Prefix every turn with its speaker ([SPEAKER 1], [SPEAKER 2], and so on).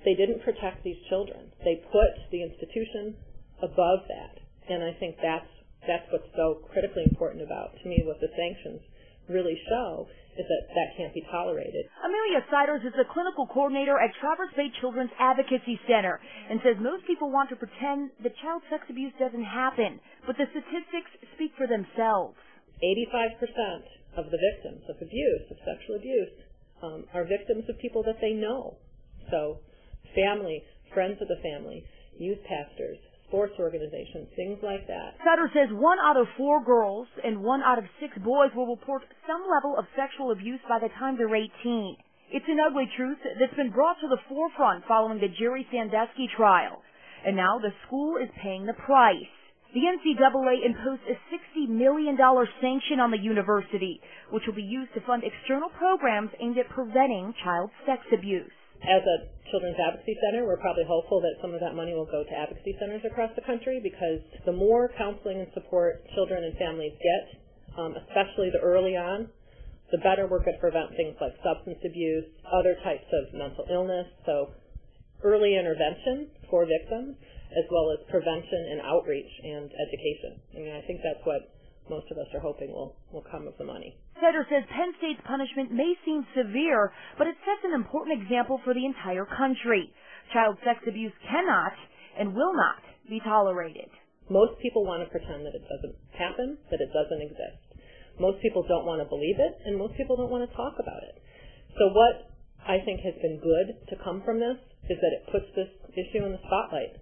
[SPEAKER 1] they didn't protect these children. They put the institution above that. And I think that's what's so critically important about, to me, what the sanctions really show is that can't be tolerated.
[SPEAKER 2] Amelia Siders is the clinical coordinator at Traverse Bay Children's Advocacy Center and says most people want to pretend that child sex abuse doesn't happen, but the statistics speak for themselves.
[SPEAKER 1] 85% of the victims of abuse, of sexual abuse, are victims of people that they know. So family, friends of the family, youth pastors, sports organizations, things like that.
[SPEAKER 2] Sutter says 1 out of 4 girls and 1 out of 6 boys will report some level of sexual abuse by the time they're 18. It's an ugly truth that's been brought to the forefront following the Jerry Sandusky trial. And now the school is paying the price. The NCAA imposed a $60 million sanction on the university, which will be used to fund external programs aimed at preventing child sex abuse.
[SPEAKER 1] As a Children's Advocacy Center, we're probably hopeful that some of that money will go to advocacy centers across the country, because the more counseling and support children and families get, especially the early on, the better we're going to prevent things like substance abuse, other types of mental illness. So early intervention for victims, as well as prevention and outreach and education. I mean, I think that's what most of us are hoping will come of the money.
[SPEAKER 2] Setter says Penn State's punishment may seem severe, but it sets an important example for the entire country. Child sex abuse cannot and will not be tolerated.
[SPEAKER 1] Most people want to pretend that it doesn't happen, that it doesn't exist. Most people don't want to believe it, and most people don't want to talk about it. So what I think has been good to come from this is that it puts this issue in the spotlight.